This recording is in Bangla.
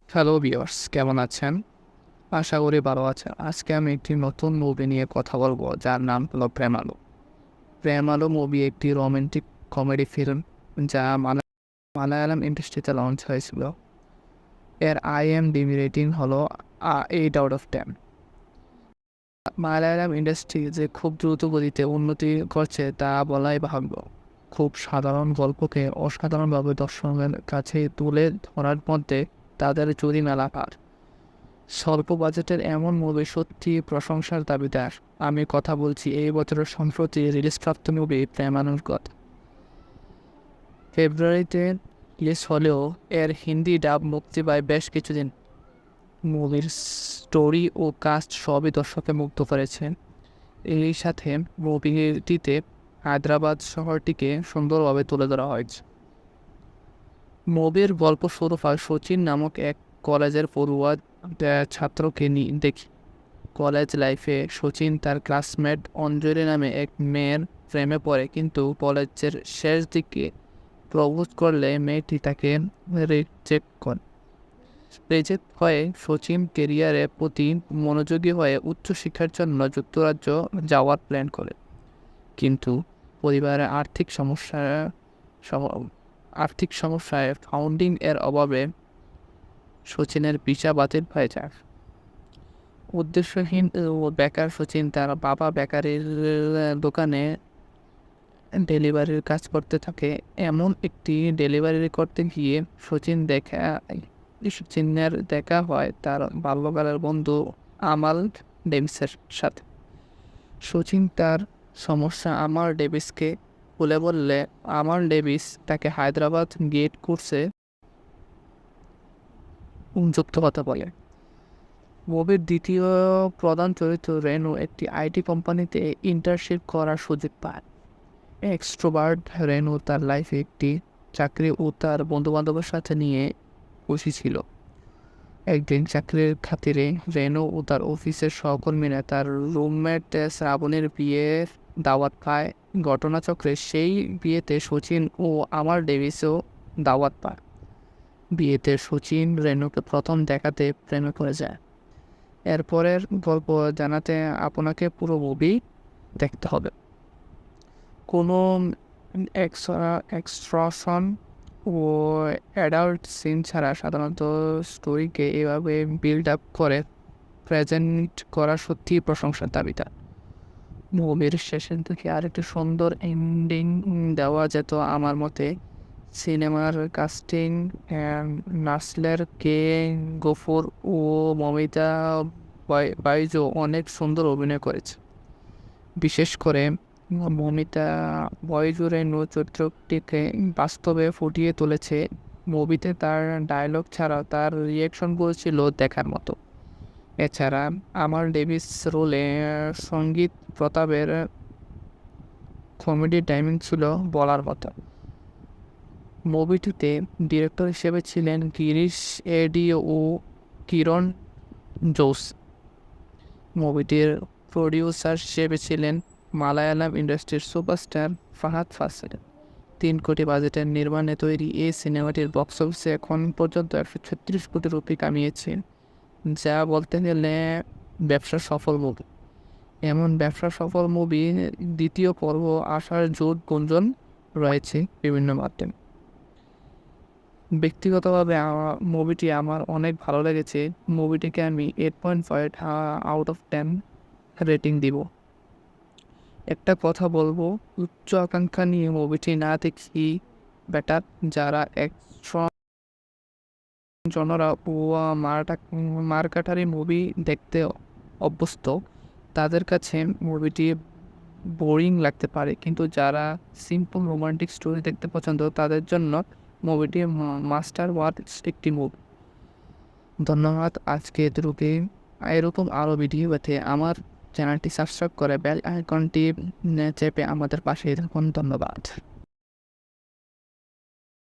হ্যালো ভিউয়ার্স, কেমন আছেন? আশা করি ভালো আছেন। আজকে আমি একটি নতুন মুভি নিয়ে কথা বলবো যার নাম হলো প্রেম আলো। প্রেম আলো মুভি একটি রোমান্টিক কমেডি ফিল্ম যা মালায়ালাম ইন্ডাস্ট্রিতে লঞ্চ হয়েছিল। এর IMDb রেটিং হলো 8/10। মালায়ালাম ইন্ডাস্ট্রি যে খুব দ্রুত গতিতে উন্নতি করছে তা বলাই বাহুল্য। খুব সাধারণ গল্পকে অসাধারণভাবে দর্শকের কাছে তুলে ধরার মধ্যে তাদের চুরি মেলা পার। স্বল্প বাজেটের এমন মুভি সত্যি প্রশংসার দাবিদার। আমি কথা বলছি এই বছরের সম্প্রতি রিলিজপ্রাপ্ত মুভি প্রেমানুর কথা। ফেব্রুয়ারিতে রিলিজ হলেও এর হিন্দি ডাব মুক্তি পায় বেশ কিছুদিন। মুভির স্টোরি ও কাস্ট সবই দর্শককে মুগ্ধ করেছে। এই সাথে মুভিটিতে হায়দ্রাবাদ শহরটিকে সুন্দরভাবে তুলে ধরা হয়েছে। মুভির গল্প শুরু হয় সচিন নামক এক কলেজের পড়ুয়া ছাত্রকে নিয়ে দেখি। কলেজ লাইফে সচিন তার ক্লাসমেট অঞ্জলি নামে এক মেয়ের প্রেমে পড়ে, কিন্তু কলেজের শেষ দিকে প্রপোজ করলে মেয়েটি তাকে রিজেক্ট হয়ে সচিন কেরিয়ারের প্রতি মনোযোগী হয়ে উচ্চশিক্ষার জন্য যুক্তরাজ্য যাওয়ার প্ল্যান করে। কিন্তু পরিবারের আর্থিক সমস্যায় ফান্ডিং এর অভাবে সচিনের ভিসা বাতিল হয়ে যায়। উদ্দেশ্যহীন ও বেকার সচিন তার বাবা বেকারির দোকানে ডেলিভারির কাজ করতে থাকে। এমন একটি ডেলিভারি করতে গিয়ে সচিনের দেখা হয় তার বাল্যকালের বন্ধু আমাল ডেভিসের সাথে। সচিন তার সমস্যা আমাল ডেভিসকে খুলে বললে আমাল ডেভিস তাকে হায়দ্রাবাদ গেট কোর্সে যুক্ত হতে বলে। মুভির দ্বিতীয় প্রধান চরিত্র রেনু একটি IT কোম্পানিতে ইন্টার্নশিপ করার সুযোগ পায়। এক্সট্রোভার্ট রেনু তার লাইফে একটি চাকরি ও তার বন্ধুবান্ধবের সাথে নিয়ে খুশি ছিল। একদিন চাকরির খাতিরে রেনু ও তার অফিসের সহকর্মীরা তার রুমমেট শ্রাবণের বিয়ের দাওয়াত পায়। ঘটনাচক্রে সেই বিয়েতে সচিন ও আমার ডেভিসও দাওয়াত পায়। বিয়েতে সচিন রেনুকে প্রথম দেখাতে প্রেমে পড়ে যায়। এরপরের গল্প জানাতে আপনাকে পুরো মুভি দেখতে হবে। কোনো এক্সট্রাশন ও অ্যাডাল্ট সিন ছাড়া সাধারণত স্টোরিকে এভাবে বিল্ড আপ করে প্রেজেন্ট করা সত্যিই প্রশংসার দাবিদার। মুভির শেষের দিকে আরেকটি সুন্দর এন্ডিং দেওয়া যেত আমার মতে। সিনেমার কাস্টিং নাসলের কে গফুর ও মমিতা বাইজু অনেক সুন্দর অভিনয় করেছে। বিশেষ করে মমিতা বয়জুরেনু চরিত্রটিকে বাস্তবে ফুটিয়ে তুলেছে। মুভিতে তার ডায়লগ ছাড়াও তার রিয়েকশনগুলো ছিল দেখার মতো। এছাড়া আমার ডেভিস রোলে সঙ্গীত প্রতাপের কমেডি টাইমিং ছিল বলার মতো। মুভিটিতে ডিরেক্টর হিসেবে ছিলেন গিরিশ এডি ও কিরণ জোস। মুভিটির প্রডিউসার হিসেবে ছিলেন মালায়ালাম ইন্ডাস্ট্রির সুপারস্টার ফাহাদ ফাসিল। 3 কোটি বাজেটের নির্মাণে তৈরি এই সিনেমাটির বক্স অফিসে এখন পর্যন্ত 136 কোটি রুপি কামিয়েছে, যা বলতে গেলে ব্যবসা সফল মুভি। এমন ব্যবসা সফল মুভি দ্বিতীয় পর্ব আসার জোর গুঞ্জন রয়েছে বিভিন্ন মাধ্যমে। ব্যক্তিগতভাবে মুভিটি আমার অনেক ভালো লেগেছে। মুভিটিকে আমি 8.5/10 রেটিং দিব। একটা কথা বলবো, উচ্চ আকাঙ্ক্ষা নিয়ে মুভিটি না দেখি বেটার। যারা অ্যাকশন জনরা ও মারকাটারি মুভি দেখতে অভ্যস্ত তাদের কাছে মুভিটি বোরিং লাগতে পারে, কিন্তু যারা সিম্পল রোমান্টিক স্টোরি দেখতে পছন্দ তাদের জন্য মুভিটি মাস্টার ওয়ার্থ একটি মুভি। ধন্যবাদ। আজকে এতটুকুই। এরকম আরও ভিডিও পেতে আমার চ্যানেলটি সাবস্ক্রাইব করে বেল আইকনটি চেপে আমাদের পাশে থাকুন। ধন্যবাদ।